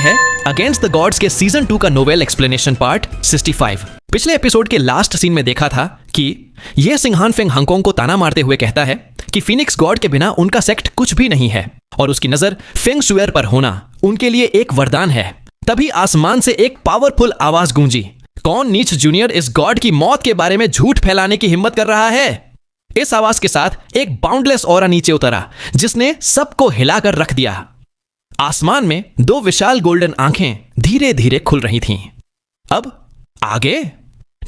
है against the gods के season 2 का नोवेल एक्सप्लेनेशन पार्ट 65। पिछले एपिसोड के लास्ट सीन में देखा था कि ये सिंहान फेंग हांगकांग को ताना मारते हुए कहता है कि फिनिक्स गॉड के बिना उनका सेक्ट कुछ भी नहीं है और उसकी नजर फेंग शुएर पर होना उनके लिए एक वरदान है। तभी आसमान से एक पावरफुल आवाज गूंजी, कौन नीच जूनियर इस गॉड की मौत के बारे में झूठ फैलाने की हिम्मत कर रहा है। इस आवाज के साथ एक बाउंडलेस ऑरा नीचे उतरा जिसने सबको हिलाकर रख दिया। आसमान में दो विशाल गोल्डन आंखें धीरे धीरे खुल रही थीं। अब आगे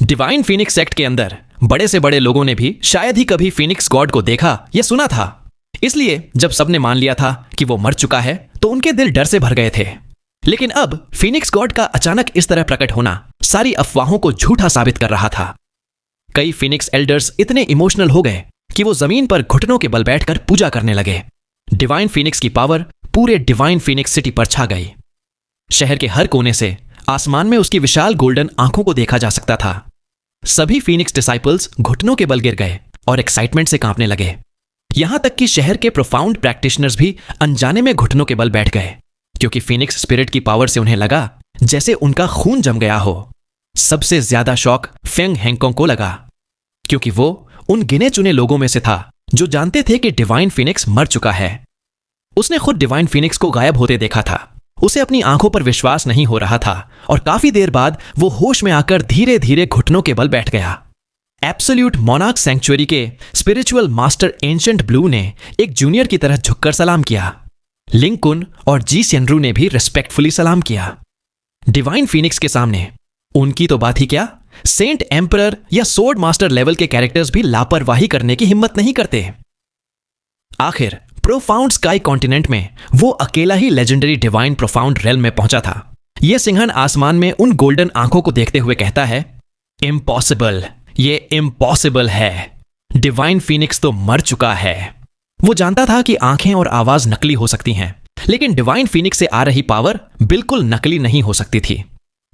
डिवाइन फीनिक्स सेक्ट के अंदर बड़े से बड़े लोगों ने भी शायद ही कभी फीनिक्स गॉड को देखा या सुना था, इसलिए जब सबने मान लिया था कि वो मर चुका है तो उनके दिल डर से भर गए थे। लेकिन अब फीनिक्स गॉड का अचानक इस तरह प्रकट होना सारी अफवाहों को झूठा साबित कर रहा था। कई फीनिक्स एल्डर्स इतने इमोशनल हो गए कि वो जमीन पर घुटनों के बल बैठकर पूजा करने लगे। डिवाइन फीनिक्स की पावर पूरे डिवाइन फीनिक्स सिटी पर छा गई। शहर के हर कोने से आसमान में उसकी विशाल गोल्डन आंखों को देखा जा सकता था। सभी फीनिक्स डिसाइपल्स घुटनों के बल गिर गए और एक्साइटमेंट से कांपने लगे। यहां तक कि शहर के प्रोफाउंड प्रैक्टिशनर्स भी अनजाने में घुटनों के बल बैठ गए, क्योंकि फीनिक्स स्पिरिट की पावर से उन्हें लगा जैसे उनका खून जम गया हो। सबसे ज्यादा शौक फेंग हांगकांग को लगा, क्योंकि वो उन गिने चुने लोगों में से था जो जानते थे कि डिवाइन फीनिक्स मर चुका है। उसने खुद डिवाइन फीनिक्स को गायब होते देखा था। उसे अपनी आंखों पर विश्वास नहीं हो रहा था और काफी देर बाद वो होश में आकर धीरे धीरे घुटनों के बल बैठ गया। एब्सोल्यूट मोनार्क सैंक्चुअरी के स्पिरिचुअल मास्टर एंशिएंट ब्लू ने एक जूनियर की तरह झुककर सलाम किया। लिंग कुन और जी सेनरू ने भी रिस्पेक्टफुली सलाम किया। डिवाइन फीनिक्स के सामने उनकी तो बात ही क्या, सेंट एम्परर या सोर्ड मास्टर लेवल के कैरेक्टर्स भी लापरवाही करने की हिम्मत नहीं करते। आखिर प्रोफाउंड स्काई कॉन्टिनेंट में वो अकेला ही लेजेंडरी डिवाइन प्रोफाउंड रेल्म में पहुंचा था। यह सिंहन आसमान में उन गोल्डन आंखों को देखते हुए कहता है, इम्पॉसिबल, ये इम्पॉसिबल है। डिवाइन फीनिक्स तो मर चुका है। वो जानता था कि आंखें और आवाज नकली हो सकती हैं, लेकिन डिवाइन फीनिक्स से आ रही पावर बिल्कुल नकली नहीं हो सकती थी।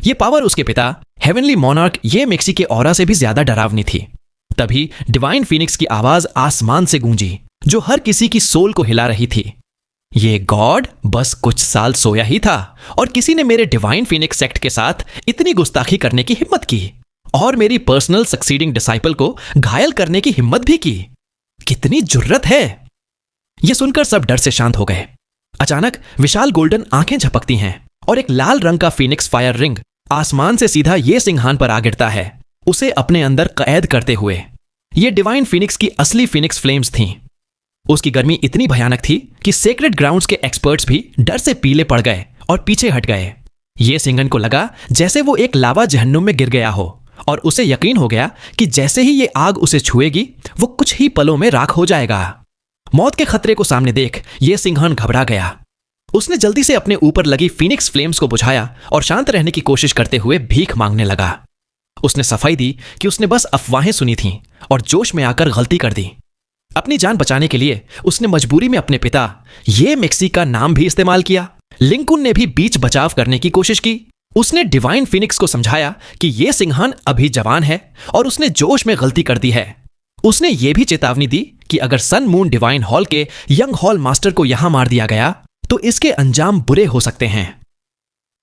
यह पावर उसके पिता हेवनली मोनार्क ये मेक्सी के ऑरा से भी ज्यादा डरावनी थी। तभी डिवाइन फीनिक्स की आवाज आसमान से गूंजी, जो हर किसी की सोल को हिला रही थी। ये गॉड बस कुछ साल सोया ही था और किसी ने मेरे डिवाइन फीनिक्स सेक्ट के साथ इतनी गुस्ताखी करने की हिम्मत की और मेरी पर्सनल सक्सीडिंग डिसाइपल को घायल करने की हिम्मत भी की। कितनी जुर्रत है। यह सुनकर सब डर से शांत हो गए। अचानक विशाल गोल्डन आंखें झपकती हैं और एक लाल रंग का फीनिक्स फायर रिंग आसमान से सीधा ये सिंहान पर आ गिरता है, उसे अपने अंदर कैद करते हुए। ये डिवाइन फीनिक्स की असली फीनिक्स फ्लेम्स थीं। उसकी गर्मी इतनी भयानक थी कि सेक्रेड ग्राउंड्स के एक्सपर्ट्स भी डर से पीले पड़ गए और पीछे हट गए। ये सिंहन को लगा जैसे वो एक लावा जहन्नुम में गिर गया हो और उसे यकीन हो गया कि जैसे ही ये आग उसे छुएगी वो कुछ ही पलों में राख हो जाएगा। मौत के खतरे को सामने देख ये सिंहन घबरा गया। उसने जल्दी से अपने ऊपर लगी फीनिक्स फ्लेम्स को बुझाया और शांत रहने की कोशिश करते हुए भीख मांगने लगा। उसने सफाई दी कि उसने बस अफवाहें सुनी थीं और जोश में आकर गलती कर दी। अपनी जान बचाने के लिए उसने मजबूरी में अपने पिता ये मेक्सी का नाम भी इस्तेमाल किया। लिंकुन ने भी बीच बचाव करने की कोशिश की। उसने डिवाइन फीनिक्स को समझाया कि ये सिंहान अभी जवान है और उसने जोश में गलती कर दी है। उसने ये भी चेतावनी दी कि अगर सन मून डिवाइन हॉल के यंग हॉल मास्टर को यहां मार दिया गया तो इसके अंजाम बुरे हो सकते हैं।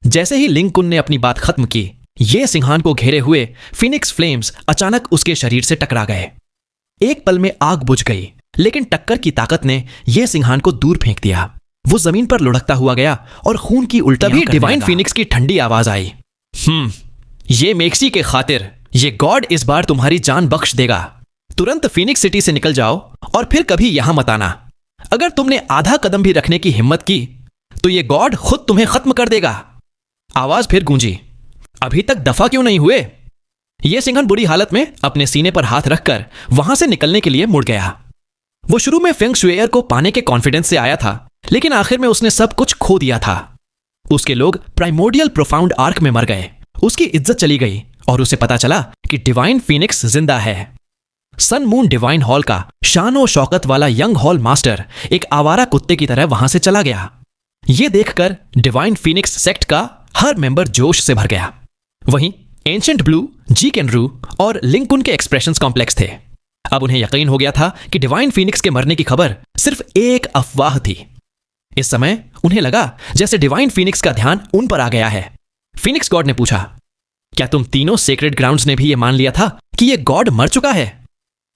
जैसे ही लिंकुन ने अपनी बात खत्म की, ये सिंहान को घेरे हुए फीनिक्स फ्लेम्स अचानक उसके शरीर से टकरा गए। एक पल में आग बुझ गई, लेकिन टक्कर की ताकत ने यह सिंहान को दूर फेंक दिया। वो जमीन पर लुढ़कता हुआ गया और खून की उल्टा भी डिवाइन फीनिक्स की ठंडी आवाज आई, ये मेक्सी के खातिर ये गॉड इस बार तुम्हारी जान बख्श देगा। तुरंत फीनिक्स सिटी से निकल जाओ और फिर कभी यहां मत आना। अगर तुमने आधा कदम भी रखने की हिम्मत की तो ये गॉड खुद तुम्हें खत्म कर देगा। आवाज फिर गूंजी, अभी तक दफा क्यों नहीं हुए। यह सिंहन बुरी हालत में अपने सीने पर हाथ रखकर वहां से निकलने के लिए मुड़ गया। वो शुरू में फेंग शुएर को पाने के कॉन्फिडेंस से आया था, लेकिन आखिर में उसने सब कुछ खो दिया था। उसके लोग प्राइमोर्डियल प्रोफाउंड आर्क में मर गए। उसकी इज्जत चली गई और उसे पता चला कि डिवाइन फीनिक्स जिंदा है। सन मून डिवाइन हॉल का शान और शौकत वाला यंग हॉल मास्टर एक आवारा कुत्ते की तरह वहां से चला गया। यह देखकर डिवाइन फीनिक्स सेक्ट का हर मेंबर जोश से भर गया। वहीं एंशिएंट ब्लू, जी केनरू और लिंकुन के एक्सप्रेशंस कॉम्प्लेक्स थे। अब उन्हें यकीन हो गया था कि डिवाइन फीनिक्स के मरने की खबर सिर्फ एक अफवाह थी। इस समय उन्हें लगा जैसे डिवाइन फीनिक्स का ध्यान उन पर आ गया है। फीनिक्स गॉड ने पूछा, क्या तुम तीनों सेक्रेड ग्राउंड्स ने भी यह मान लिया था कि यह गॉड मर चुका है?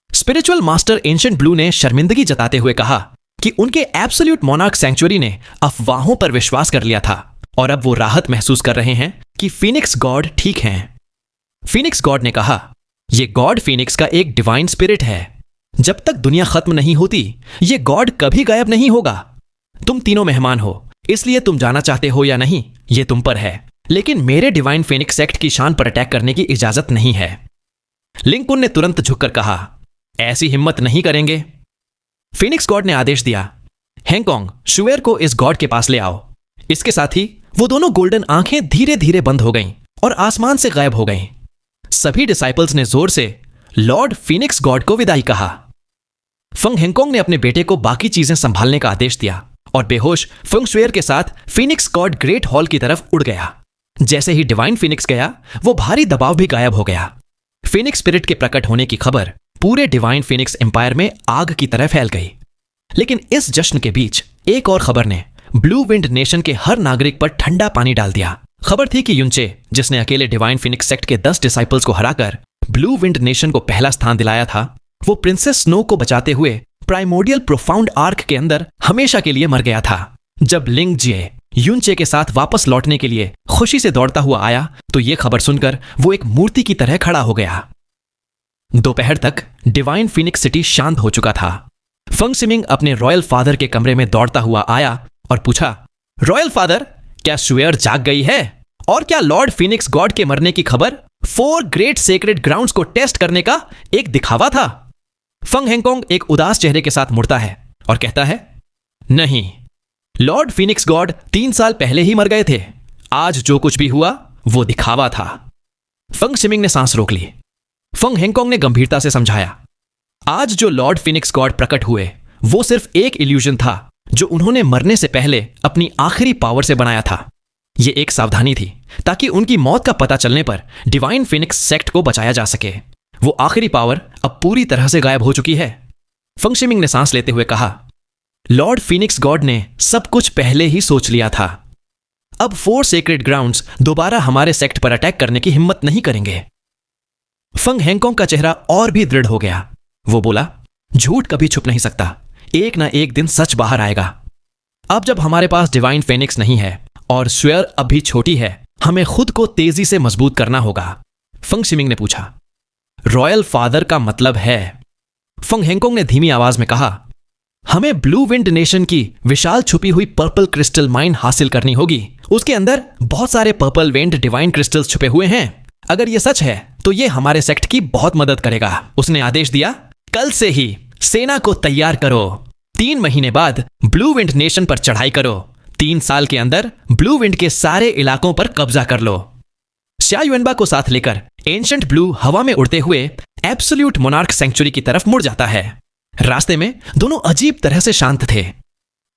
स्पिरिचुअल मास्टर एंशिएंट ब्लू ने शर्मिंदगी जताते हुए कहा कि उनके एब्सोल्यूट मोनार्क सैंक्चुअरी ने अफवाहों पर विश्वास कर लिया था और अब वो राहत महसूस कर रहे हैं कि फीनिक्स गॉड ठीक हैं। फीनिक्स गॉड ने कहा, यह गॉड फीनिक्स का एक डिवाइन स्पिरिट है। जब तक दुनिया खत्म नहीं होती यह गॉड कभी गायब नहीं होगा। तुम तीनों मेहमान हो, इसलिए तुम जाना चाहते हो या नहीं यह तुम पर है, लेकिन मेरे डिवाइन फीनिक्स सेक्ट की शान पर अटैक करने की इजाजत नहीं है। लिंकुन ने तुरंत झुककर कहा, ऐसी हिम्मत नहीं करेंगे। फीनिक्स गॉड ने आदेश दिया, हैंगकॉन्ग शुएर को इस गॉड के पास ले आओ। इसके साथ ही वो दोनों गोल्डन आंखें धीरे धीरे बंद हो गईं और आसमान से गायब हो गईं। सभी डिसाइपल्स ने जोर से लॉर्ड फीनिक्स गॉड को विदाई कहा। फंग हैंगकॉन्ग ने अपने बेटे को बाकी चीजें संभालने का आदेश दिया और बेहोश फंग शुएर के साथ फीनिक्स गॉड ग्रेट हॉल की तरफ उड़ गया। जैसे ही डिवाइन फीनिक्स गया वो भारी दबाव भी गायब हो गया। फीनिक्स स्पिरिट के प्रकट होने की खबर पूरे डिवाइन फीनिक्स एम्पायर में आग की तरह फैल गई। लेकिन इस जश्न के बीच एक और खबर ने ब्लू विंड नेशन के हर नागरिक पर ठंडा पानी डाल दिया। खबर थी कि युनचे, जिसने अकेले डिवाइन फीनिक्स सेक्ट के 10 डिसाइपल्स को हराकर ब्लू विंड नेशन को पहला स्थान दिलाया था, वो प्रिंसेस स्नो को बचाते हुए प्राइमोडियल प्रोफाउंड आर्क के अंदर हमेशा के लिए मर गया था। जब लिंग जिए युनचे के साथ वापस लौटने के लिए खुशी से दौड़ता हुआ आया तो यह खबर सुनकर वो एक मूर्ति की तरह खड़ा हो गया। दोपहर तक डिवाइन फीनिक्स सिटी शांत हो चुका था। फंग सिमिंग अपने रॉयल फादर के कमरे में दौड़ता हुआ आया और पूछा, रॉयल फादर, क्या शुएर जाग गई है? और क्या लॉर्ड फीनिक्स गॉड के मरने की खबर 4 ग्रेट सेक्रेड ग्राउंड्स को टेस्ट करने का एक दिखावा था? फंग हैंगकॉन्ग एक उदास चेहरे के साथ मुड़ता है और कहता है, नहीं, लॉर्ड फीनिक्स गॉड 3 साल पहले ही मर गए थे। आज जो कुछ भी हुआ वो दिखावा था। फंग सिमिंग ने सांस रोक ली। फंग हैंगकॉन्ग ने गंभीरता से समझाया, आज जो लॉर्ड फीनिक्स गॉड प्रकट हुए वो सिर्फ एक इल्यूजन था जो उन्होंने मरने से पहले अपनी आखिरी पावर से बनाया था। यह एक सावधानी थी ताकि उनकी मौत का पता चलने पर डिवाइन फीनिक्स सेक्ट को बचाया जा सके। वो आखिरी पावर अब पूरी तरह से गायब हो चुकी है। फंग सिमिंग ने सांस लेते हुए कहा, लॉर्ड फीनिक्स गॉड ने सब कुछ पहले ही सोच लिया था। अब 4 सेक्रेड ग्राउंड्स दोबारा हमारे सेक्ट पर अटैक करने की हिम्मत नहीं करेंगे। फंग हैंगकॉन्ग का चेहरा और भी दृढ़ हो गया। वो बोला, झूठ कभी छुप नहीं सकता, एक ना एक दिन सच बाहर आएगा। अब जब हमारे पास डिवाइन फीनिक्स नहीं है और शुएर अब भी छोटी है, हमें खुद को तेजी से मजबूत करना होगा। फंग सिमिंग ने पूछा, रॉयल फादर का मतलब है? फंग हैंगकॉन्ग ने धीमी आवाज में कहा, हमें ब्लू विंड नेशन की विशाल छुपी हुई पर्पल क्रिस्टल माइन हासिल करनी होगी। उसके अंदर बहुत सारे पर्पल वेंड डिवाइन क्रिस्टल्स छुपे हुए हैं। अगर यह सच है तो यह हमारे सेक्ट की बहुत मदद करेगा। उसने आदेश दिया, कल से ही सेना को तैयार करो। 3 महीने बाद ब्लू विंड नेशन पर चढ़ाई करो। 3 साल के अंदर ब्लू विंड के सारे इलाकों पर कब्जा कर लो। श्या युएनबा को साथ लेकर एंशिएंट ब्लू हवा में उड़ते हुए एब्सोल्यूट मोनार्क सेंचुरी की तरफ मुड़ जाता है। रास्ते में दोनों अजीब तरह से शांत थे।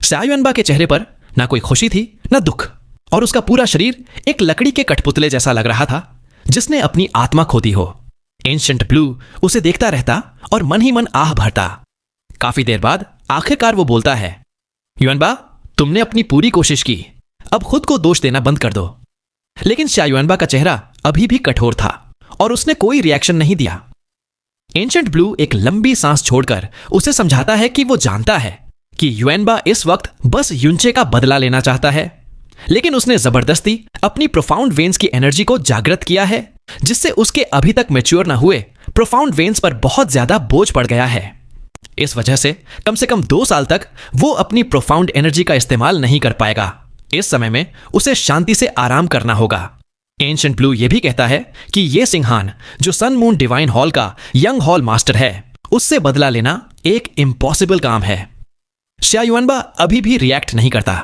श्या युएनबा के चेहरे पर ना कोई खुशी थी ना दुख, और उसका पूरा शरीर एक लकड़ी के कठपुतले जैसा लग रहा था जिसने अपनी आत्मा खो दी हो। एंशिएंट ब्लू उसे देखता रहता और मन ही मन आह भरता। काफी देर बाद आखिरकार वो बोलता है, युएनबा, तुमने अपनी पूरी कोशिश की, अब खुद को दोष देना बंद कर दो। लेकिन श्या युएनबा का चेहरा अभी भी कठोर था और उसने कोई रिएक्शन नहीं दिया। एंशिएंट ब्लू एक लंबी सांस छोड़कर उसे समझाता है कि वो जानता है कि युएनबा इस वक्त बस युनचे का बदला लेना चाहता है, लेकिन उसने जबरदस्ती अपनी प्रोफाउंड वेन्स की एनर्जी को जागृत किया है, जिससे उसके अभी तक मैच्योर न हुए प्रोफाउंड वेन्स पर बहुत ज्यादा बोझ पड़ गया है। इस वजह से कम 2 साल तक वो अपनी प्रोफाउंड एनर्जी का इस्तेमाल नहीं कर पाएगा। इस समय में उसे शांति से आराम करना होगा। एंशिएंट ब्लू यह भी कहता है कि यह सिंहान जो सन मून डिवाइन हॉल का यंग हॉल मास्टर है, उससे बदला लेना एक इम्पॉसिबल काम है। श्या युएनबा अभी भी रिएक्ट नहीं करता।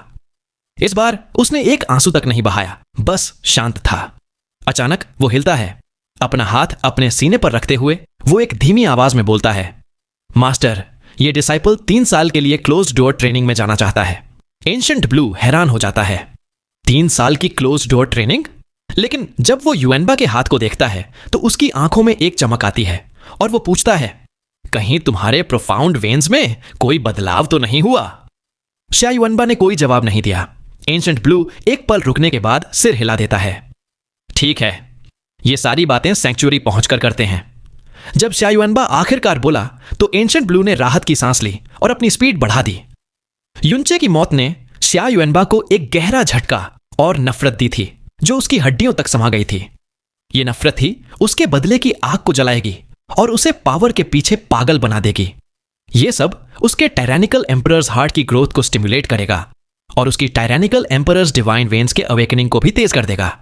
इस बार उसने एक आंसू तक नहीं बहाया, बस शांत था। अचानक वो हिलता है। अपना हाथ अपने सीने पर रखते हुए वो एक धीमी आवाज में बोलता है, मास्टर, ये डिसाइपल 3 साल के लिए क्लोज डोर ट्रेनिंग में जाना चाहता है। एंशिएंट ब्लू हैरान हो जाता है। 3 साल की क्लोज डोर ट्रेनिंग? लेकिन जब वो युएनबा के हाथ को देखता है तो उसकी आंखों में एक चमक आती है और वो पूछता है, कहीं तुम्हारे प्रोफाउंड वेन्स में कोई बदलाव तो नहीं हुआ? शिया युएनबा ने कोई जवाब नहीं दिया। एंशंट ब्लू एक पल रुकने के बाद सिर हिला देता है। ठीक है, ये सारी बातें सैंक्चुअरी पहुंचकर करते हैं। जब शिया युएनबा आखिरकार बोला तो एंशंट ब्लू ने राहत की सांस ली और अपनी स्पीड बढ़ा दी। युनचे की मौत ने शिया युएनबा को एक गहरा झटका और नफरत दी थी जो उसकी हड्डियों तक समा गई थी। ये नफरत ही उसके बदले की आग को जलाएगी और उसे पावर के पीछे पागल बना देगी। ये सब उसके टायरैनिकल एम्परर्स हार्ट की ग्रोथ को स्टिमुलेट करेगा और उसकी टायरैनिकल एम्परर्स डिवाइन वेन्स के अवेकनिंग को भी तेज कर देगा।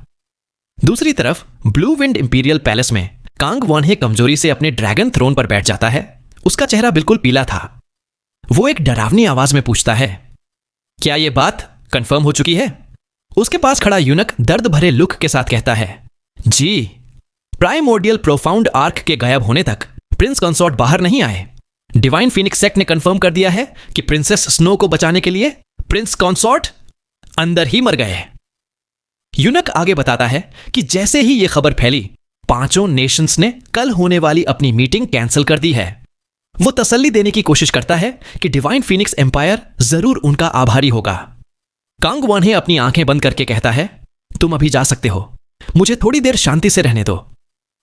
दूसरी तरफ ब्लू विंड इंपीरियल पैलेस में कांग वॉनहे कमजोरी से अपने ड्रैगन थ्रोन पर बैठ जाता है। उसका चेहरा बिल्कुल पीला था। वो एक डरावनी आवाज में पूछता है, क्या यह बात कंफर्म हो चुकी है? उसके पास खड़ा यूनक दर्द भरे लुक के साथ कहता है, जी। प्राइमोर्डियल प्रोफाउंड आर्क के गायब होने तक प्रिंस कंसॉर्ट बाहर नहीं आए। डिवाइन फीनिक्स सेक्ट ने कंफर्म कर दिया है कि प्रिंसेस स्नो को बचाने के लिए प्रिंस कंसॉर्ट अंदर ही मर गए। यूनक आगे बताता है कि जैसे ही यह खबर फैली, पांचों नेशंस ने कल होने वाली अपनी मीटिंग कैंसिल कर दी है। वो तसल्ली देने की कोशिश करता है कि डिवाइन फीनिक्स एम्पायर जरूर उनका आभारी होगा। कांग वॉनहे अपनी आंखें बंद करके कहता है, तुम अभी जा सकते हो, मुझे थोड़ी देर शांति से रहने दो।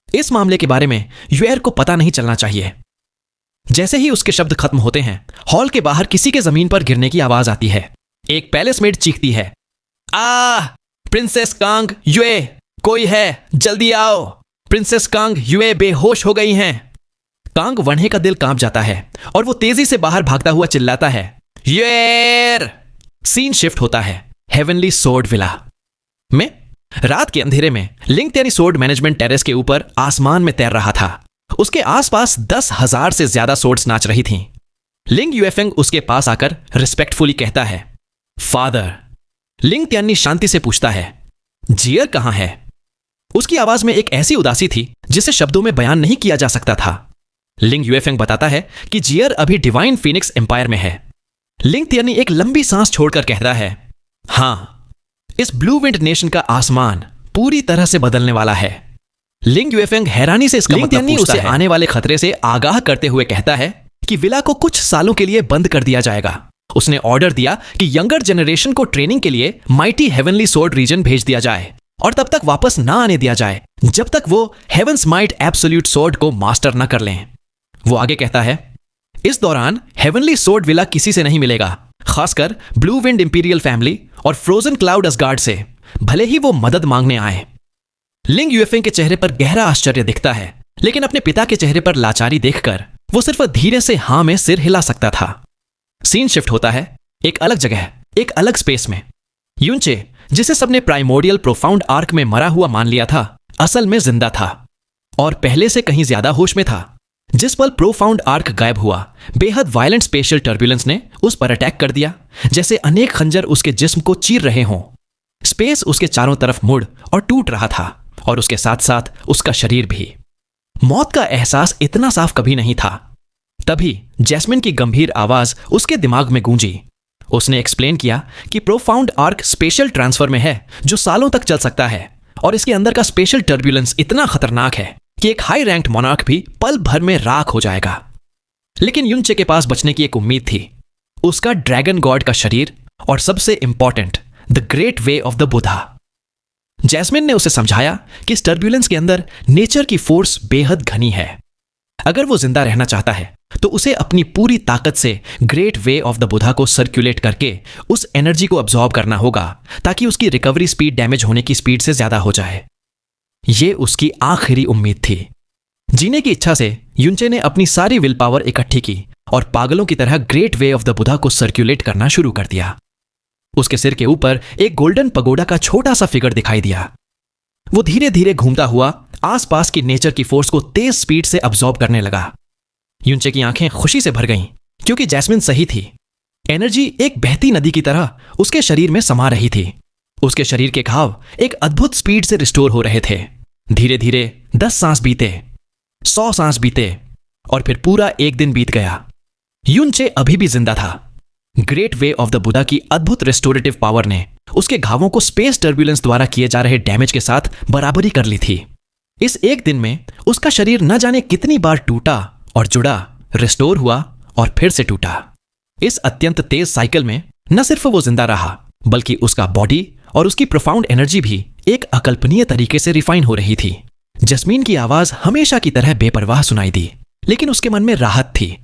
इस मामले के बारे में यूएर को पता नहीं चलना चाहिए। जैसे ही उसके शब्द खत्म होते हैं, हॉल के बाहर किसी के जमीन पर गिरने की आवाज आती है। एक पैलेस मेड चीखती है, प्रिंसेस कांग युए, कोई है, जल्दी आओ, प्रिंसेस कांग युए बेहोश हो गई हैं। कांग वन्हे का दिल कांप जाता है और वो तेजी से बाहर भागता हुआ चिल्लाता है, युएर। सीन शिफ्ट होता है हेवनली सोर्ड विला में। रात के अंधेरे में लिंग त्यानी सोर्ड मैनेजमेंट टेरेस के ऊपर आसमान में तैर रहा था। उसके आसपास 10,000 से ज्यादा सोर्ड्स नाच रही थीं। लिंग यूएफेंग उसके पास आकर रिस्पेक्टफुली कहता है, फादर। लिंग त्यानी शांति से पूछता है, जियर कहां है? उसकी आवाज में एक ऐसी उदासी थी जिसे शब्दों में बयान नहीं किया जा सकता था। लिंग यूएफेंग बताता है कि जियर अभी डिवाइन फीनिक्स एम्पायर में है। लिंग त्यानी एक लंबी सांस छोड़कर कहता है, हां, इस ब्लू विंड नेशन का आसमान पूरी तरह से बदलने वाला है। लिंग यूएफेंग हैरानी से इसका मतलब पूछता है। आने वाले खतरे से आगाह करते हुए कहता है कि विला को कुछ सालों के लिए बंद कर दिया जाएगा। उसने ऑर्डर दिया कि यंगर जनरेशन को ट्रेनिंग के लिए माइटी हेवनली सोर्ड रीजन भेज दिया जाए और तब तक वापस ना आने दिया जाए जब तक वो हेवंस माइट एब्सोल्यूट सोर्ड को मास्टर न कर लें। वो आगे कहता है, इस दौरान हेवनली सोर्ड विला किसी से नहीं मिलेगा, खासकर ब्लू विंड इंपीरियल फैमिली और फ्रोजन क्लाउड असगार्ड से, भले ही वो मदद मांगने आए। लिंग यूएफेंग के चेहरे पर गहरा आश्चर्य दिखता है, लेकिन अपने पिता के चेहरे पर लाचारी देखकर वो सिर्फ धीरे से हां में सिर हिला सकता था। सीन शिफ्ट होता है एक अलग जगह, एक अलग स्पेस में। यूनचे, जिसे सबने प्राइमोर्डियल प्रोफाउंड आर्क में मरा हुआ मान लिया था, असल में जिंदा था और पहले से कहीं ज्यादा होश में था। जिस पल प्रोफाउंड आर्क गायब हुआ, बेहद वायलेंट स्पेशल टर्बुलेंस ने उस पर अटैक कर दिया, जैसे अनेक खंजर उसके जिस्म को चीर रहे हों। स्पेस उसके चारों तरफ मुड़ और टूट रहा था और उसके साथ साथ उसका शरीर भी। मौत का एहसास इतना साफ कभी नहीं था। तभी जैस्मिन की गंभीर आवाज उसके दिमाग में गूंजी। उसने एक्सप्लेन किया कि प्रोफाउंड आर्क स्पेशल ट्रांसफर में है जो सालों तक चल सकता है और इसके अंदर का स्पेशल टर्बुलेंस इतना खतरनाक है कि एक हाई रैंक्ड मोनार्क भी पल भर में राख हो जाएगा। लेकिन यूनचे के पास बचने की एक उम्मीद थी, उसका ड्रैगन गॉड का शरीर और सबसे important the great way of the Buddha. Jasmine ने उसे समझाया कि इस टर्बुलेंस के अंदर नेचर की फोर्स बेहद घनी है। अगर वो जिंदा रहना चाहता है तो उसे अपनी पूरी ताकत से ग्रेट वे ऑफ द बुधा को सर्कुलेट करके उस एनर्जी को अब्सॉर्ब करना होगा ताकि उसकी रिकवरी स्पीड डैमेज होने की स्पीड से ज्यादा हो जाए। ये उसकी आखिरी उम्मीद थी। जीने की इच्छा से यूनचे ने अपनी सारी विल पावर इकट्ठी की और पागलों की तरह ग्रेट वे ऑफ द बुधा को सर्कुलेट करना शुरू कर दिया। उसके सिर के ऊपर एक गोल्डन पगोडा का छोटा सा फिगर दिखाई दिया। वो धीरे धीरे घूमता हुआ आसपास की नेचर की फोर्स को तेज स्पीड से अब्सॉर्ब करने लगा। यूनचे की आंखें खुशी से भर गईं क्योंकि जैस्मिन सही थी। एनर्जी एक बहती नदी की तरह उसके शरीर में समा रही थी। उसके शरीर के घाव एक अद्भुत स्पीड से रिस्टोर हो रहे थे। धीरे धीरे 10 सांस बीते, 100 सांस बीते और फिर पूरा एक दिन बीत गया। यूनचे अभी भी जिंदा था। ग्रेट वे ऑफ द बुधा की अद्भुत रेस्टोरेटिव पावर ने उसके घावों को स्पेस टर्बुलेंस द्वारा किए जा रहे डैमेज के साथ बराबरी कर ली थी। इस एक दिन में उसका शरीर न जाने कितनी बार टूटा और जुड़ा, रिस्टोर हुआ और फिर से टूटा। इस अत्यंत तेज साइकिल में न सिर्फ वो जिंदा रहा, बल्कि उसका बॉडी और उसकी प्रोफाउंड एनर्जी भी एक अकल्पनीय तरीके से रिफाइन हो रही थी। जैस्मीन की आवाज हमेशा की तरह बेपरवाह सुनाई दी, लेकिन उसके मन में राहत थी।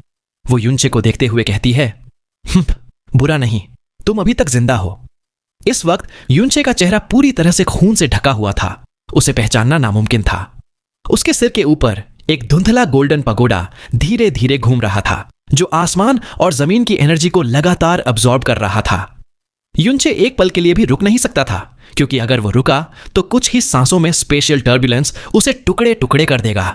वो युनचे को देखते हुए कहती है, बुरा नहीं, तुम अभी तक जिंदा हो। इस वक्त युनचे का चेहरा पूरी तरह से खून से ढका हुआ था। उसे पहचानना नामुमकिन था। उसके सिर के ऊपर एक धुंधला गोल्डन पगोडा धीरे धीरे घूम रहा था, जो आसमान और जमीन की एनर्जी को लगातार अब्सॉर्ब कर रहा था। युनचे एक पल के लिए भी रुक नहीं सकता था, क्योंकि अगर वो रुका तो कुछ ही सांसों में स्पेशल टर्बुलेंस उसे टुकड़े टुकड़े कर देगा।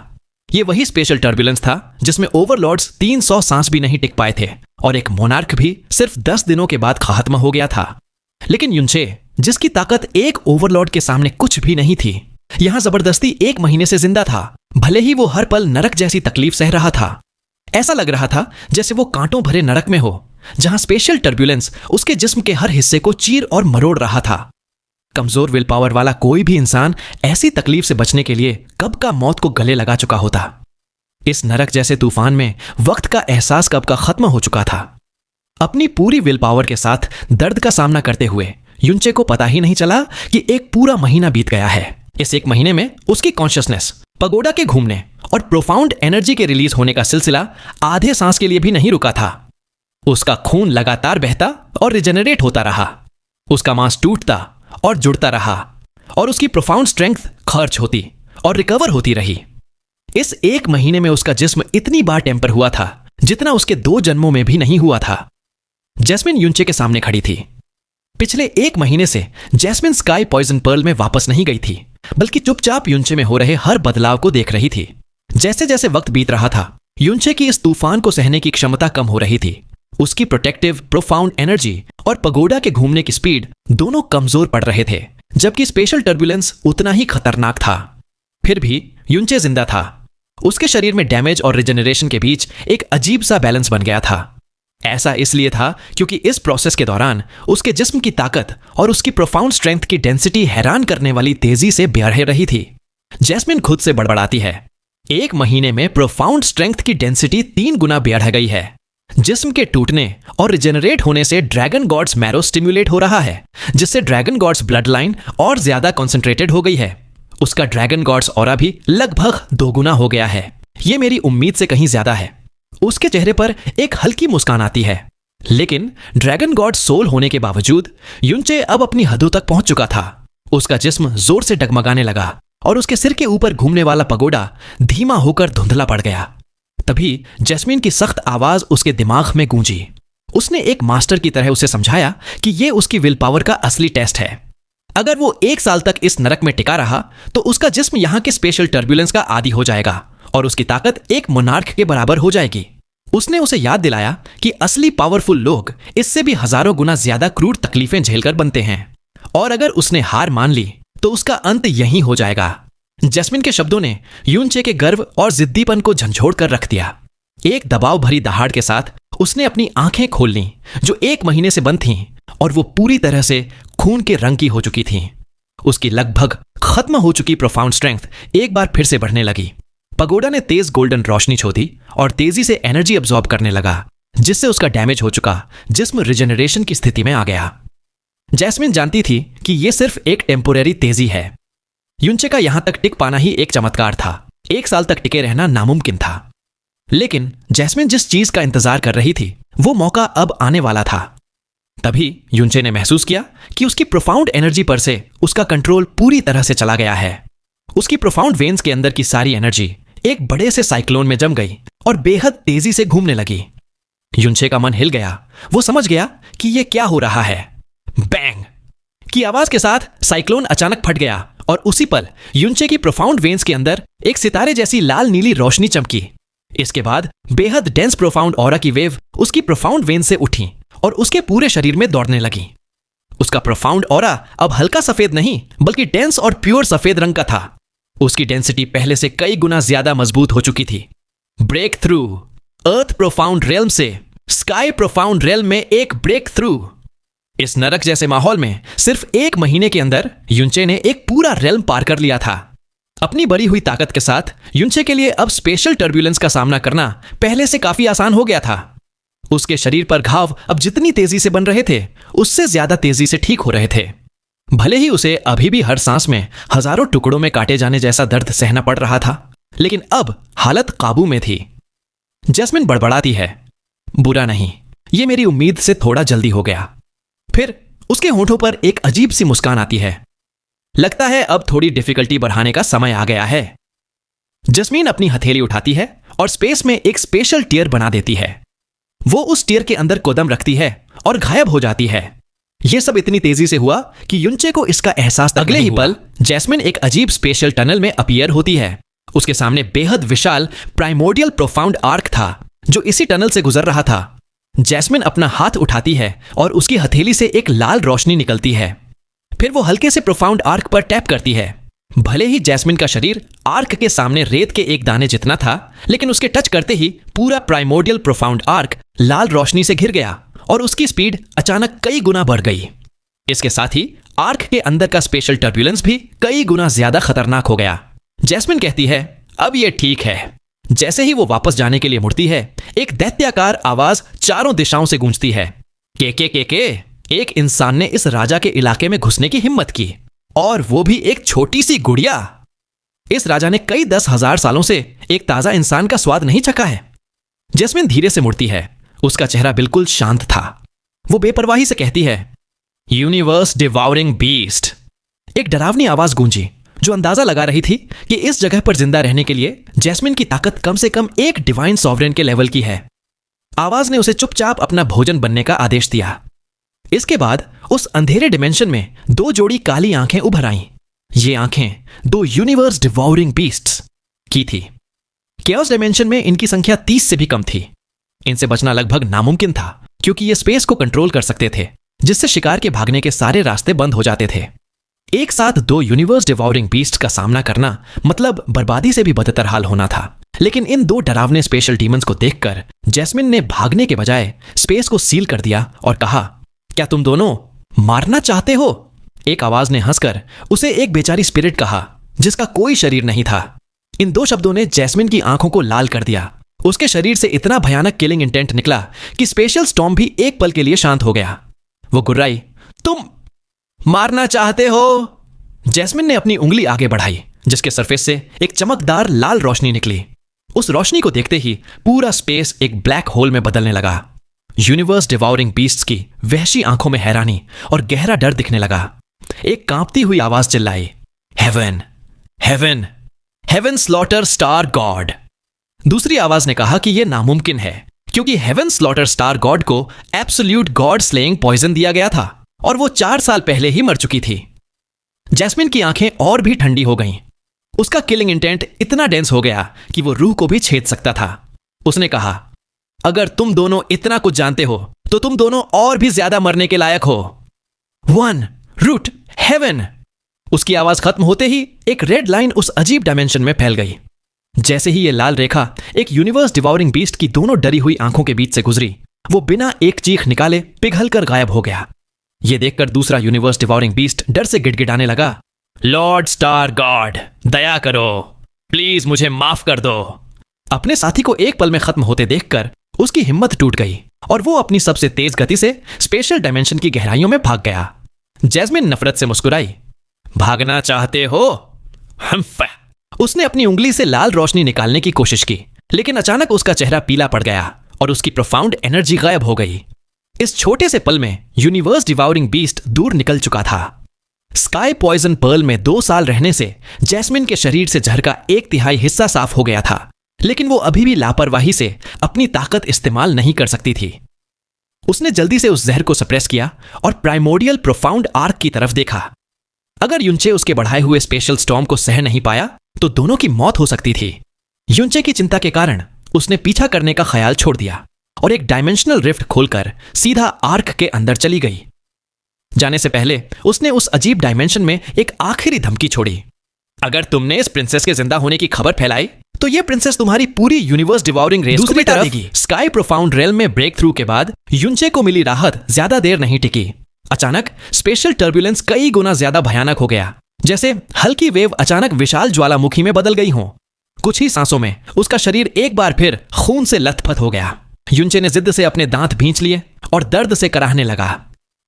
ये वही स्पेशल टर्बुलेंस था जिसमें ओवरलॉर्ड्स 300 सांस भी नहीं टिक पाए थे, और एक मोनार्क भी सिर्फ 10 दिनों के बाद खत्म हो गया था। लेकिन युनचे, जिसकी ताकत एक ओवरलॉर्ड के सामने कुछ भी नहीं थी, यहां जबरदस्ती 1 महीने से जिंदा था, भले ही वो हर पल नरक जैसी तकलीफ सह रहा था। ऐसा लग रहा था जैसे वो कांटों भरे नरक में हो, जहां स्पेशल टर्बुलेंस उसके जिस्म के हर हिस्से को चीर और मरोड़ रहा था। कमजोर विल पावर वाला कोई भी इंसान ऐसी तकलीफ से बचने के लिए कब का मौत को गले लगा चुका होता। इस नरक जैसे तूफान में वक्त का एहसास कब का खत्म हो चुका था। अपनी पूरी विल पावर के साथ दर्द का सामना करते हुए युनचे को पता ही नहीं चला कि एक पूरा महीना बीत गया है। इस 1 महीने में उसकी कॉन्शियसनेस, पगोडा के घूमने और प्रोफाउंड एनर्जी के रिलीज होने का सिलसिला आधे सांस के लिए भी नहीं रुका था। उसका खून लगातार बहता और रिजेनरेट होता रहा। उसका मांस टूटता और जुड़ता रहा, और उसकी प्रोफाउंड स्ट्रेंथ खर्च होती और रिकवर होती रही। इस 1 महीने में उसका जिस्म इतनी बार टेम्पर हुआ था जितना उसके 2 जन्मों में भी नहीं हुआ था। जैस्मिन युनचे के सामने खड़ी थी। पिछले 1 महीने से जैस्मिन स्काई पॉइजन पर्ल में वापस नहीं गई थी, बल्कि चुपचाप युनचे में हो रहे हर बदलाव को देख रही थी। जैसे जैसे वक्त बीत रहा था, युनचे की इस तूफान को सहने की क्षमता कम हो रही थी। उसकी प्रोटेक्टिव प्रोफाउंड एनर्जी और पगोडा के घूमने की स्पीड दोनों कमजोर पड़ रहे थे, जबकि स्पेशल टर्बुलेंस उतना ही खतरनाक था। फिर भी युनचे जिंदा था। उसके शरीर में डैमेज और रिजेनरेशन के बीच एक अजीब सा बैलेंस बन गया था। ऐसा इसलिए था क्योंकि इस प्रोसेस के दौरान उसके जिस्म की ताकत और उसकी प्रोफाउंड स्ट्रेंथ की डेंसिटी हैरान करने वाली तेजी से बढ़ रही थी। जैस्मिन खुद से बड़बड़ाती है, 1 महीने में प्रोफाउंड स्ट्रेंथ की डेंसिटी 3 गुना बढ़ गई है। जिस्म के टूटने और रिजेनरेट होने से ड्रैगन गॉड्स मैरो स्टिम्युलेट हो रहा है, जिससे ड्रैगन गॉड्स ब्लड लाइन और ज्यादा कॉन्सेंट्रेटेड हो गई है। उसका ड्रैगन गॉड्स ऑरा भी लगभग 2 गुना हो गया है। यह मेरी उम्मीद से कहीं ज्यादा है। उसके चेहरे पर एक हल्की मुस्कान आती है। लेकिन ड्रैगन गॉड सोल होने के बावजूद युनचे अब अपनी हदों तक पहुंच चुका था। उसका जिस्म जोर से डगमगाने लगा और उसके सिर के ऊपर घूमने वाला पगोडा धीमा होकर धुंधला पड़ गया। तभी जैस्मिन की सख्त आवाज उसके दिमाग में गूंजी। उसने एक मास्टर की तरह उसे समझाया कि यह उसकी विल पावर का असली टेस्ट है। अगर वो 1 साल तक इस नरक में टिका रहा तो उसका जिस्म यहां के स्पेशल टर्बुलेंस का आदी हो जाएगा और उसकी ताकत एक मोनार्क के बराबर हो जाएगी। उसने उसे याद दिलाया कि असली पावरफुल लोग इससे भी हजारों गुना ज्यादा क्रूर तकलीफें झेलकर बनते हैं, और अगर उसने हार मान ली तो उसका अंत यहीं हो जाएगा। जैस्मिन के शब्दों ने युनचे के गर्व और जिद्दीपन को झंझोड़ कर रख दिया। एक दबाव भरी दहाड़ के साथ उसने अपनी आंखें खोल लीं, जो 1 महीने से बंद थीं, और वो पूरी तरह से खून के रंग की हो चुकी थीं। उसकी लगभग खत्म हो चुकी प्रोफाउंड स्ट्रेंथ एक बार फिर से बढ़ने लगी। पगोडा ने तेज गोल्डन रोशनी छोड़ी और तेजी से एनर्जी अब्सॉर्ब करने लगा, जिससे उसका डैमेज हो चुका जिस्म रिजेनरेशन की स्थिति में आ गया। जैस्मिन जानती थी कि यह सिर्फ एक टेम्पोरेरी तेजी है। युनचे का यहां तक टिक पाना ही एक चमत्कार था। 1 साल तक टिके रहना नामुमकिन था। लेकिन जैस्मिन जिस चीज का इंतजार कर रही थी वो मौका अब आने वाला था। तभी युनचे ने महसूस किया कि उसकी प्रोफाउंड एनर्जी पर से उसका कंट्रोल पूरी तरह से चला गया है। उसकी प्रोफाउंड वेन्स के अंदर की सारी एनर्जी एक बड़े से साइक्लोन में जम गई और बेहद तेजी से घूमने लगी। युनचे का मन हिल गया। वो समझ गया कि यह क्या हो रहा है। बैंग की आवाज के साथ साइक्लोन अचानक फट गया और उसी पल युनचे की प्रोफाउंड वेन्स के अंदर एक सितारे जैसी लाल नीली रोशनी चमकी। इसके बाद बेहद डेंस प्रोफाउंड ऑरा की वेव उसकी प्रोफाउंड वेन से उठी और उसके पूरे शरीर में दौड़ने लगी। उसका प्रोफाउंड ऑरा अब हल्का सफेद नहीं बल्कि डेंस और प्योर सफेद रंग का था। उसकी डेंसिटी पहले से कई गुना ज्यादा मजबूत हो चुकी थी। ब्रेक थ्रू, अर्थ प्रोफाउंड रेल्म से स्काई प्रोफाउंड रेल्म में एक ब्रेक थ्रू। इस नरक जैसे माहौल में सिर्फ 1 महीने के अंदर युनचे ने एक पूरा रेल्म पार कर लिया था। अपनी बढ़ी हुई ताकत के साथ युनचे के लिए अब स्पेशल टर्बुलेंस का सामना करना पहले से काफी आसान हो गया था। उसके शरीर पर घाव अब जितनी तेजी से बन रहे थे उससे ज्यादा तेजी से ठीक हो रहे थे। भले ही उसे अभी भी हर सांस में हजारों टुकड़ों में काटे जाने जैसा दर्द सहना पड़ रहा था, लेकिन अब हालत काबू में थी। जैस्मिन बड़बड़ाती है, बुरा नहीं, ये मेरी उम्मीद से थोड़ा जल्दी हो गया। फिर उसके होंठों पर एक अजीब सी मुस्कान आती है। लगता है अब थोड़ी डिफिकल्टी बढ़ाने का समय आ गया है। जस्मीन अपनी हथेली उठाती है और स्पेस में एक स्पेशल टियर बना देती है। वो उस टियर के अंदर कदम रखती है और गायब हो जाती है। यह सब इतनी तेजी से हुआ कि युनचे को इसका एहसास तक अगले ही पल जैस्मिन एक अजीब स्पेशल टनल में अपीयर होती है। उसके सामने बेहद विशाल प्राइमोर्डियल प्रोफाउंड आर्क था जो इसी टनल से गुजर रहा था। जैस्मिन अपना हाथ उठाती है और उसकी हथेली से एक लाल रोशनी निकलती है। फिर वो हल्के से प्रोफाउंड आर्क पर टैप करती है। भले ही जैस्मिन का शरीर आर्क के सामने रेत के एक दाने जितना था, लेकिन उसके टच करते ही पूरा प्राइमोर्डियल प्रोफाउंड आर्क लाल रोशनी से घिर गया और उसकी स्पीड अचानक कई गुना बढ़ गई। इसके साथ ही आर्क के अंदर का स्पेशल टर्ब्यूलेंस भी कई गुना ज्यादा खतरनाक हो गया। जैस्मिन कहती है, अब ये ठीक है। जैसे ही वो वापस जाने के लिए मुड़ती है, एक दैत्याकार आवाज चारों दिशाओं से गूंजती है, के। एक इंसान ने इस राजा के इलाके में घुसने की हिम्मत की, और वो भी एक छोटी सी गुड़िया। इस राजा ने कई 10,000 सालों से एक ताजा इंसान का स्वाद नहीं चखा है। जैस्मिन धीरे से मुड़ती है। उसका चेहरा बिल्कुल शांत था। वो बेपरवाही से कहती है, यूनिवर्स डिवाउरिंग बीस्ट। एक डरावनी आवाज गूंजी जो अंदाजा लगा रही थी कि इस जगह पर जिंदा रहने के लिए जैस्मिन की ताकत कम से कम एक डिवाइन सॉवरेन के लेवल की है। आवाज ने उसे चुपचाप अपना भोजन बनने का आदेश दिया। इसके बाद उस अंधेरे डिमेंशन में 2 जोड़ी काली आंखें उभर आईं। ये आंखें 2 यूनिवर्स डिवॉरिंग बीस्ट्स की थी। केओस डिमेंशन में इनकी संख्या 30 से भी कम थी। इनसे बचना लगभग नामुमकिन था क्योंकि ये स्पेस को कंट्रोल कर सकते थे, जिससे शिकार के भागने के सारे रास्ते बंद हो जाते थे। एक साथ 2 यूनिवर्स डिवॉरिंग बीस्ट का सामना करना मतलब बर्बादी से भी बदतर हाल होना था। लेकिन इन 2 डरावने स्पेशल डीमंस को देखकर जैस्मिन ने भागने के बजाय स्पेस को सील कर दिया और कहा, क्या तुम दोनों मारना चाहते हो? एक आवाज ने हंसकर उसे एक बेचारी स्पिरिट कहा जिसका कोई शरीर नहीं था। इन 2 शब्दों ने जैस्मिन की आंखों को लाल कर दिया। उसके शरीर से इतना भयानक किलिंग इंटेंट निकला कि स्पेशल स्टॉर्म भी एक पल के लिए शांत हो गया। वो गुर्राई, तुम मारना चाहते हो? जैस्मिन ने अपनी उंगली आगे बढ़ाई जिसके सरफेस से एक चमकदार लाल रोशनी निकली। उस रोशनी को देखते ही पूरा स्पेस एक ब्लैक होल में बदलने लगा। यूनिवर्स डिवॉरिंग बीस्ट्स की वहशी आंखों में हैरानी और गहरा डर दिखने लगा। एक कांपती हुई आवाज चिल्लाई, heaven heaven heaven slaughter star God. दूसरी आवाज ने कहा कि यह नामुमकिन है क्योंकि हेवन स्लॉटर स्टार गॉड को एब्सोल्यूट गॉड स्लेइंग पॉइजन दिया गया था और वो 4 साल पहले ही मर चुकी थी। जैस्मिन की आंखें और भी ठंडी हो गईं। उसका किलिंग इंटेंट इतना डेंस हो गया कि वो रूह को भी छेद सकता था। उसने कहा, अगर तुम दोनों इतना कुछ जानते हो तो तुम दोनों और भी ज्यादा मरने के लायक हो। 1 रूट हेवन। उसकी आवाज खत्म होते ही एक रेड लाइन उस अजीब डायमेंशन में फैल गई। जैसे ही यह लाल रेखा एक यूनिवर्स डिवॉरिंग बीस्ट की दोनों डरी हुई आंखों के बीच से गुजरी, वो बिना एक चीख निकाले पिघलकर गायब हो गया। यह देखकर दूसरा यूनिवर्स डिवॉरिंग बीस्ट डर से गिड़गिड़ाने लगा, लॉर्ड स्टार गॉड, दया करो, प्लीज मुझे माफ कर दो। अपने साथी को एक पल में खत्म होते देखकर उसकी हिम्मत टूट गई और वो अपनी सबसे तेज गति से स्पेशल डायमेंशन की गहराइयों में भाग गया। जैस्मिन नफरत से मुस्कुराई, भागना चाहते हो? उसने अपनी उंगली से लाल रोशनी निकालने की कोशिश की, लेकिन अचानक उसका चेहरा पीला पड़ गया और उसकी प्रोफाउंड एनर्जी गायब हो गई। इस छोटे से पल में यूनिवर्स डिवॉरिंग बीस्ट दूर निकल चुका था। स्काई पॉइजन पर्ल में 2 साल रहने से जैस्मिन के शरीर से जहर का 1/3 हिस्सा साफ हो गया था, लेकिन वो अभी भी लापरवाही से अपनी ताकत इस्तेमाल नहीं कर सकती थी। उसने जल्दी से उस जहर को सप्रेस किया और प्राइमोर्डियल प्रोफाउंड आर्क की तरफ देखा। अगर युनचे उसके बढ़ाए हुए स्पेशल स्टॉर्म को सह नहीं पाया तो दोनों की मौत हो सकती थी। युनचे की चिंता के कारण उसने पीछा करने का ख्याल छोड़ दिया और एक डायमेंशनल रिफ्ट खोलकर सीधा आर्क के अंदर चली गई। जाने से पहले उसने उस अजीब डायमेंशन में एक आखिरी धमकी छोड़ी, अगर तुमने इस प्रिंसेस के जिंदा होने की खबर फैलाई तो यह प्रिंसेस तुम्हारी पूरी यूनिवर्स डिवॉरिंग रेस को मिटा देगी। स्काई प्रोफाउंड रेल्म में ब्रेक थ्रू के बाद युनचे को मिली राहत ज्यादा देर नहीं टिकी। अचानक स्पेशल टर्ब्यूलेंस कई गुना ज्यादा भयानक हो गया, जैसे हल्की वेव अचानक विशाल ज्वालामुखी में बदल गई हो। कुछ ही सांसों में उसका शरीर एक बार फिर खून से लथपथ हो गया। युनचे ने जिद से अपने दांत भींच लिए और दर्द से कराहने लगा।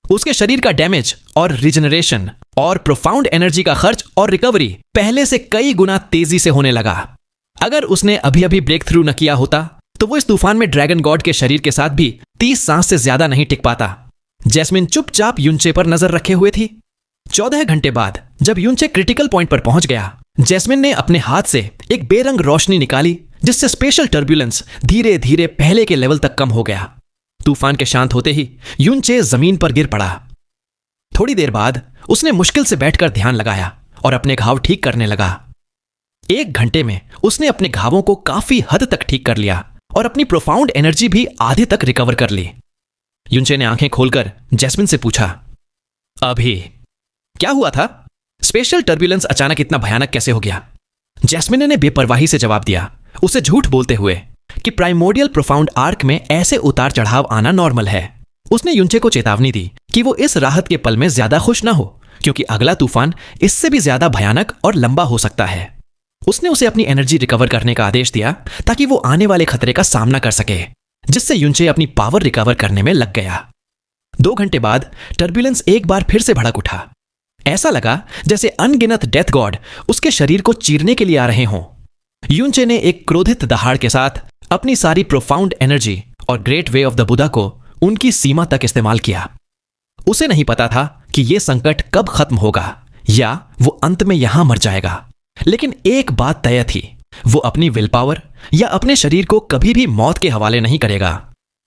उसके शरीर का डैमेज और रिजनरेशन और प्रोफाउंड एनर्जी का खर्च और रिकवरी पहले से कई गुना तेजी से होने लगा। अगर उसने अभी अभी ब्रेक थ्रू न किया होता तो वो इस तूफान में ड्रैगन गॉड के शरीर के साथ भी 30 सांस से ज्यादा नहीं टिक पाता। जैस्मिन चुपचाप युनचे पर नजर रखे हुए थी। 14 घंटे बाद जब युनचे क्रिटिकल पॉइंट पर पहुंच गया, जैस्मिन ने अपने हाथ से एक बेरंग रोशनी निकाली जिससे स्पेशल टर्ब्यूलेंस धीरे धीरे पहले के लेवल तक कम हो गया। तूफान के शांत होते ही युनचे जमीन पर गिर पड़ा। थोड़ी देर बाद उसने मुश्किल से बैठकर ध्यान लगाया और अपने घाव ठीक करने लगा। 1 घंटे में उसने अपने घावों को काफी हद तक ठीक कर लिया और अपनी प्रोफाउंड एनर्जी भी आधे तक रिकवर कर ली। युनचे ने आंखें खोलकर जैस्मिन से पूछा, अभी क्या हुआ था? स्पेशल टर्ब्यूलेंस अचानक इतना भयानक कैसे हो गया? जैस्मिन ने बेपरवाही से जवाब दिया, उसे झूठ बोलते हुए, कि प्राइमोर्डियल प्रोफाउंड आर्क में ऐसे उतार चढ़ाव आना नॉर्मल है। उसने युनचे को चेतावनी दी कि वो इस राहत के पल में ज्यादा खुश ना हो, क्योंकि अगला तूफान इससे भी ज्यादा भयानक और लंबा हो सकता है। उसने उसे अपनी एनर्जी रिकवर करने का आदेश दिया ताकि वो आने वाले खतरे का सामना कर सके, जिससे युनचे अपनी पावर रिकवर करने में लग गया। 2 घंटे बाद टर्ब्यूलेंस एक बार फिर से भड़क उठा। ऐसा लगा जैसे अनगिनत डेथ गॉड उसके शरीर को चीरने के लिए आ रहे हों। युनचे ने एक क्रोधित दहाड़ के साथ अपनी सारी प्रोफाउंड एनर्जी और great way of the Buddha को उनकी सीमा तक इस्तेमाल किया। उसे नहीं पता था कि यह संकट कब खत्म होगा या वो अंत में यहां मर जाएगा, लेकिन एक बात तय थी, वो अपनी विल पावर या अपने शरीर को कभी भी मौत के हवाले नहीं करेगा।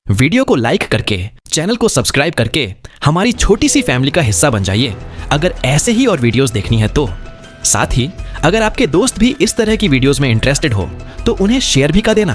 वीडियो को लाइक करके, चैनल को सब्सक्राइब करके हमारी छोटी सी फैमिली का हिस्सा बन जाइए अगर ऐसे ही और वीडियोस देखनी है तो। साथ ही अगर आपके दोस्त भी इस तरह की वीडियोस में इंटरेस्टेड हो तो उन्हें शेयर भी कर देना।